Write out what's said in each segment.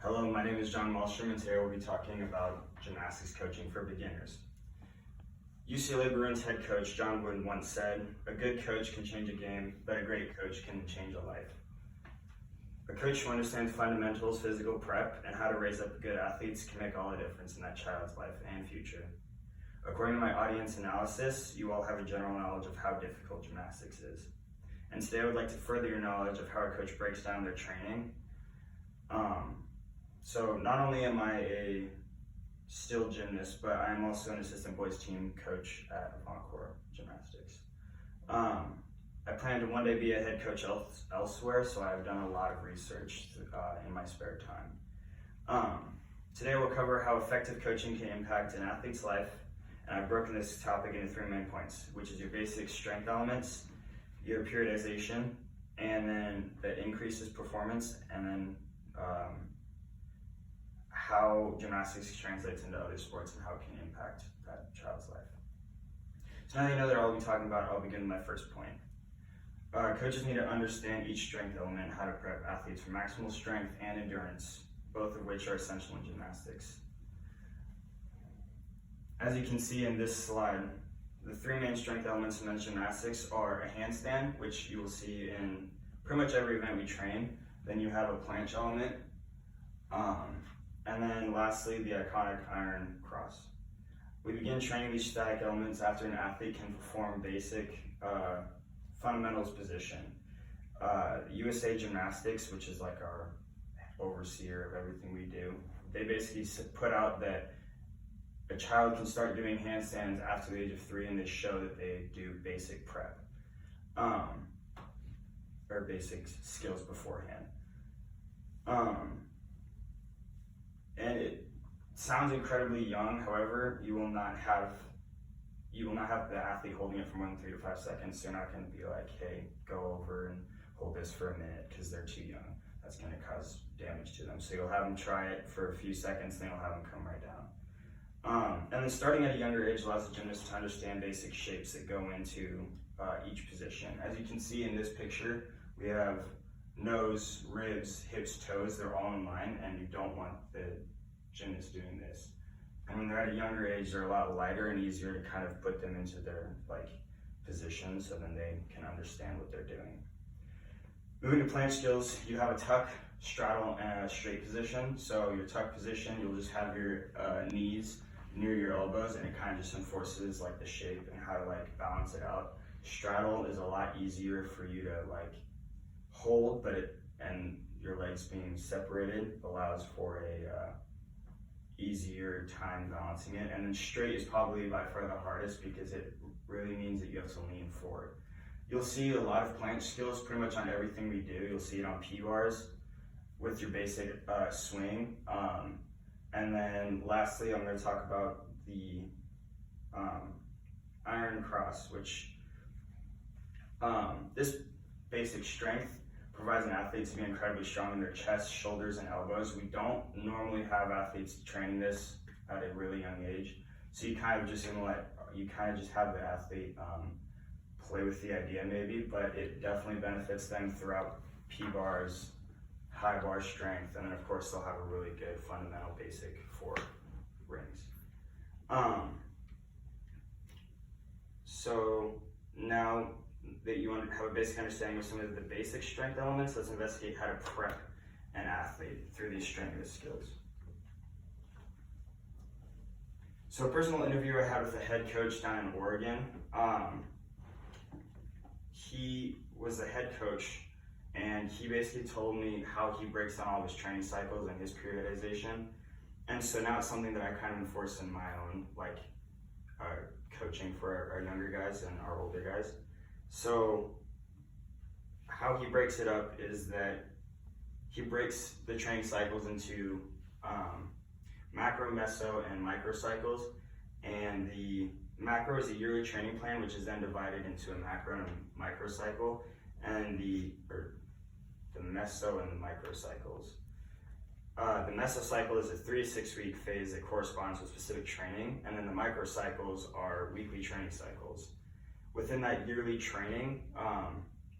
Hello, my name is Jon Malstrom, and today we'll be talking about gymnastics coaching for beginners. UCLA Bruins head coach John Wooden once said, "A good coach can change a game, but a great coach can change a life." A coach who understands fundamentals, physical prep, and how to raise up good athletes can make all the difference in that child's life and future. According to my audience analysis, you all have a general knowledge of how difficult gymnastics is. And today I would like to further your knowledge of how a coach breaks down their training. So not only am I a still gymnast, but I'm also an assistant boys team coach at Encore Gymnastics. I plan to one day be a head coach elsewhere, so I've done a lot of research in my spare time. Today we'll cover how effective coaching can impact an athlete's life, and I've broken this topic into 3 main points, which is your basic strength elements, your periodization, and then that increases performance, and then how gymnastics translates into other sports and how it can impact that child's life. So now that you know that I'll be talking about, I'll begin with my first point. Coaches need to understand each strength element and how to prep athletes for maximal strength and endurance, both of which are essential in gymnastics. As you can see in this slide, the 3 main strength elements in men's gymnastics are a handstand, which you will see in pretty much every event we train. Then you have a planche element, and then lastly, the iconic iron cross. We begin training these static elements after an athlete can perform basic fundamentals position. USA Gymnastics, which is like our overseer of everything we do, they basically put out that a child can start doing handstands after the age of 3, and they show that they do basic prep, or basic skills beforehand. And it sounds incredibly young. However, you will not have the athlete holding it for more than 3 to 5 seconds. So you're not going to be like, "Hey, go over and hold this for a minute," because they're too young. That's going to cause damage to them. So you'll have them try it for a few seconds, then you'll have them come right down. And then starting at a younger age allows the gymnast to understand basic shapes that go into each position. As you can see in this picture, we have nose, ribs, hips, toes. They're all in line, and you don't want the gymnast doing this. And when they're at a younger age, they're a lot lighter and easier to kind of put them into their positions, so then they can understand what they're doing. Moving to planche skills, you have a tuck, straddle, and a straight position. So your tuck position, you'll just have your knees near your elbows, and it kind of just enforces the shape and how to balance it out. Straddle is a lot easier for you to hold, and your legs being separated allows for a easier time balancing it. And then straight is probably by far the hardest, because it really means that you have to lean forward. You'll see a lot of planche skills pretty much on everything we do. You'll see it on P-bars with your basic swing. And then lastly, I'm going to talk about the iron cross, which this basic strength provides an athlete to be incredibly strong in their chest, shoulders, and elbows. We don't normally have athletes training this at a really young age, so you kind of just have the athlete play with the idea maybe, but it definitely benefits them throughout P-bars, high bar strength, and then of course they'll have a really good fundamental basic for rings. So now that you have a basic understanding of some of the basic strength elements, let's investigate how to prep an athlete through these strenuous skills. So a personal interview I had with a head coach down in Oregon, he was the head coach, and he basically told me how he breaks down all his training cycles and his periodization. And so now it's something that I kind of enforce in my own coaching for our younger guys and our older guys. So how he breaks it up is that he breaks the training cycles into macro, meso, and micro cycles. And the macro is a yearly training plan, which is then divided into a macro and a micro cycle, and the meso and the micro cycles. The mesocycle is a 3 to 6 week phase that corresponds with specific training, and then the microcycles are weekly training cycles. Within that yearly training,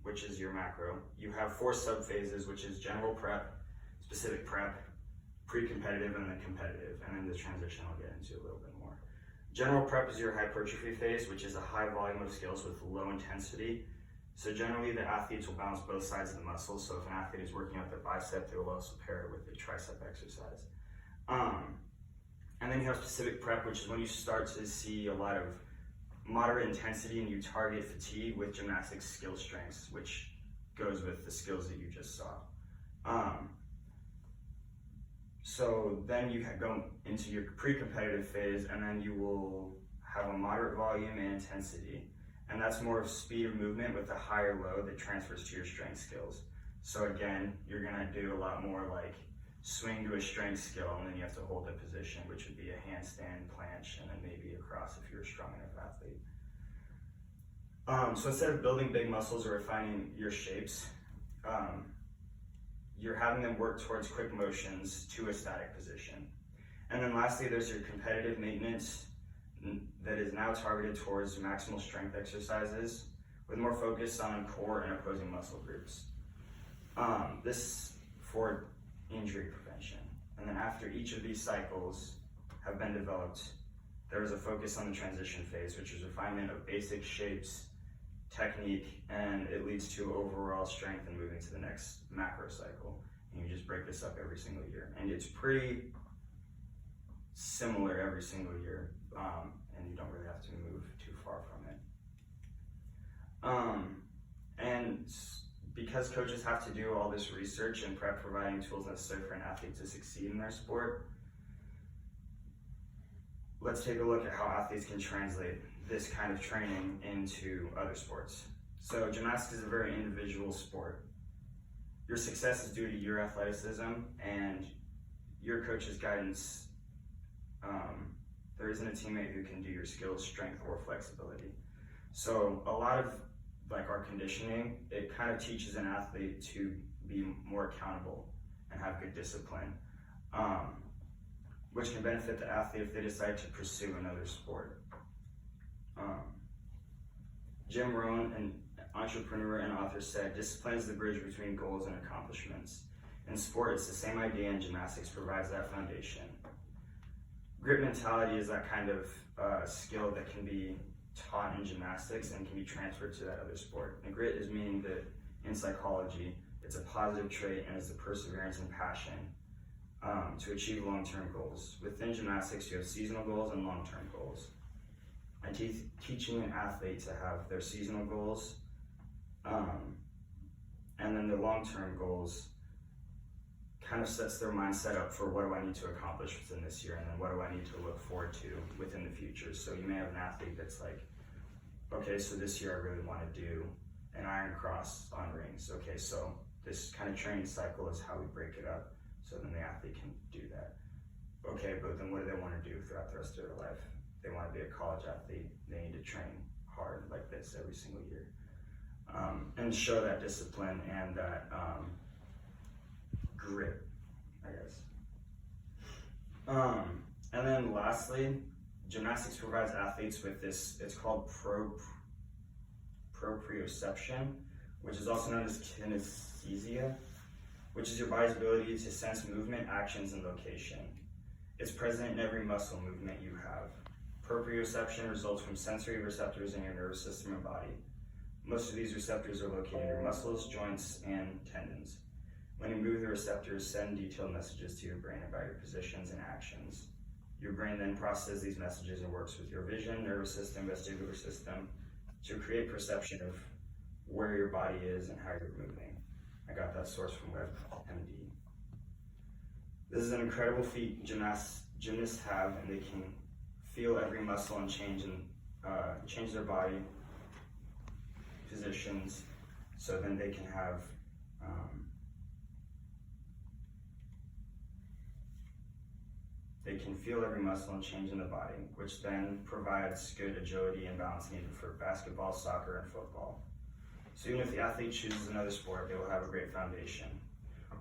which is your macro, you have 4 subphases, which is general prep, specific prep, pre-competitive, and then competitive, and then the transition I'll get into a little bit more. General prep is your hypertrophy phase, which is a high volume of skills with low intensity. So generally the athletes will balance both sides of the muscle. So if an athlete is working out their bicep, they will also pair it with the tricep exercise. And then you have specific prep, which is when you start to see a lot of moderate intensity and you target fatigue with gymnastics skill strengths, which goes with the skills that you just saw. So then you go into your pre-competitive phase, and then you will have a moderate volume and intensity. And that's more of speed of movement with a higher load that transfers to your strength skills. So again, you're gonna do a lot more like swing to a strength skill, and then you have to hold the position, which would be a handstand, planche, and then maybe a cross if you're a strong enough athlete. So instead of building big muscles or refining your shapes, you're having them work towards quick motions to a static position. And then lastly, there's your competitive maintenance that is now targeted towards maximal strength exercises with more focus on core and opposing muscle groups. This for injury prevention. And then after each of these cycles have been developed, there is a focus on the transition phase, which is refinement of basic shapes, technique, and it leads to overall strength and moving to the next macro cycle. And you just break this up every single year. And it's pretty similar every single year, and you don't really have to move too far from it. And because coaches have to do all this research and prep, providing tools necessary for an athlete to succeed in their sport, let's take a look at how athletes can translate this kind of training into other sports. So gymnastics is a very individual sport. Your success is due to your athleticism and your coach's guidance. There isn't a teammate who can do your skills, strength, or flexibility. So a lot of like our conditioning, it kind of teaches an athlete to be more accountable and have good discipline, which can benefit the athlete if they decide to pursue another sport. Jim Rohn, an entrepreneur and author, said, "Discipline is the bridge between goals and accomplishments." In sport, it's the same idea, and gymnastics provides that foundation. Grit mentality is that kind of skill that can be taught in gymnastics and can be transferred to that other sport. And grit is meaning that in psychology, it's a positive trait and is the perseverance and passion to achieve long-term goals. Within gymnastics, you have seasonal goals and long-term goals. And teaching an athlete to have their seasonal goals and then the long-term goals kind of sets their mindset up for what do I need to accomplish within this year, and then what do I need to look forward to within the future. So you may have an athlete that's like, okay, so this year I really want to do an iron cross on rings. Okay, so this kind of training cycle is how we break it up, so then the athlete can do that. Okay, but then what do they want to do throughout the rest of their life? They want to be a college athlete. They need to train hard like this every single year. And show that discipline and that grit, I guess. And then lastly, gymnastics provides athletes with this, it's called proprioception, which is also known as kinesthesia, which is your body's ability to sense movement, actions, and location. It's present in every muscle movement you have. Proprioception results from sensory receptors in your nervous system and body. Most of these receptors are located in your muscles, joints, and tendons. When you move, the receptors send detailed messages to your brain about your positions and actions. Your brain then processes these messages and works with your vision, nervous system, vestibular system to create perception of where your body is and how you're moving. I got that source from WebMD. This is an incredible feat gymnasts have, and they can feel every muscle and change their body positions, so then they can have they can feel every muscle and change in the body, which then provides good agility and balance needed for basketball, soccer, and football. So even if the athlete chooses another sport, they will have a great foundation.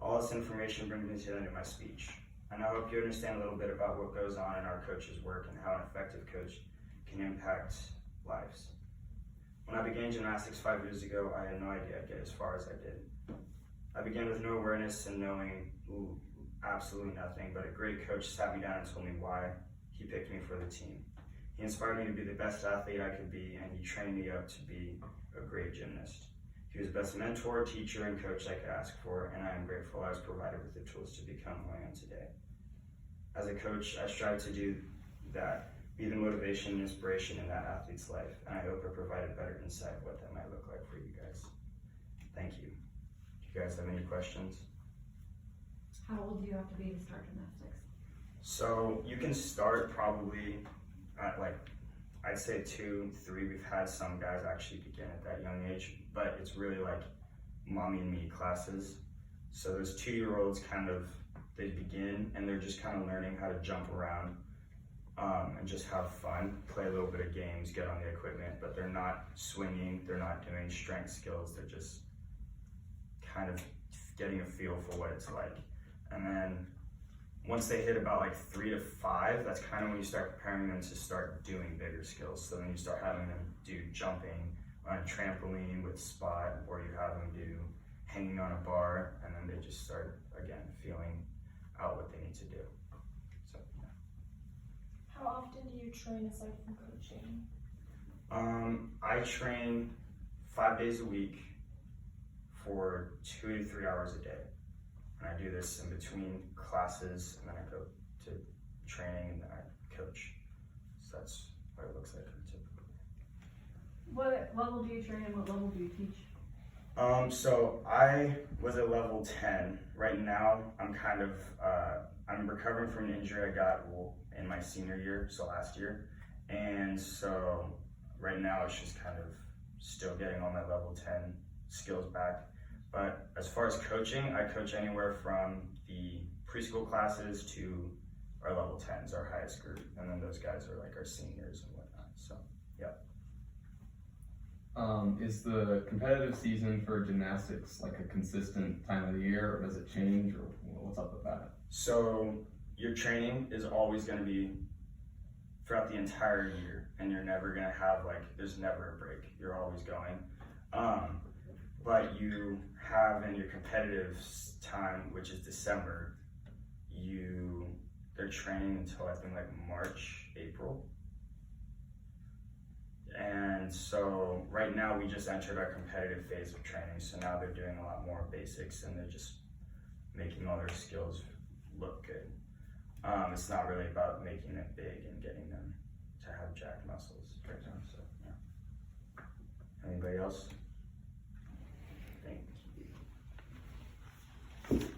All this information brings me to the end of my speech. And I hope you understand a little bit about what goes on in our coach's work and how an effective coach can impact lives. When I began gymnastics 5 years ago, I had no idea I'd get as far as I did. I began with no awareness and knowing absolutely nothing, but a great coach sat me down and told me why he picked me for the team. He inspired me to be the best athlete I could be, and he trained me up to be a great gymnast. He was the best mentor, teacher, and coach I could ask for, and I am grateful I was provided with the tools to become who I am today. As a coach, I strive to do that, be the motivation and inspiration in that athlete's life, and I hope I provided better insight of what that might look like for you guys. Thank you. Do you guys have any questions? How old do you have to be to start gymnastics? So you can start probably at I'd say 2, 3. We've had some guys actually begin at that young age, but it's really like mommy and me classes. So those 2-year-olds they begin and they're just kind of learning how to jump around and just have fun, play a little bit of games, get on the equipment, but they're not swinging, they're not doing strength skills, they're just kind of getting a feel for what it's like. And then once they hit about 3 to 5, that's kind of when you start preparing them to start doing bigger skills. So then you start having them do jumping on a trampoline with spot, or you have them do hanging on a bar, and then they just start, again, feeling out what they need to do. So, yeah. How often do you train aside from coaching? I train 5 days a week for 2 to 3 hours a day. And I do this in between classes, and then I go to training, and then I coach. So that's what it looks like typically. What level do you train and what level do you teach? So I was at level 10. Right now, I'm I'm recovering from an injury I got in my senior year, so last year. And so right now, it's just kind of still getting all my level 10 skills back. But as far as coaching, I coach anywhere from the preschool classes to our level 10s, our highest group. And then those guys are our seniors and whatnot. So, yeah. Is the competitive season for gymnastics a consistent time of the year, or does it change, or what's up with that? So your training is always going to be throughout the entire year, and you're never going to have there's never a break. You're always going. But you have in your competitive time, which is December, they're training until I think March, April. And so right now we just entered our competitive phase of training. So now they're doing a lot more basics and they're just making all their skills look good. It's not really about making it big and getting them to have jacked muscles right now. So yeah. Anybody else? Thank you.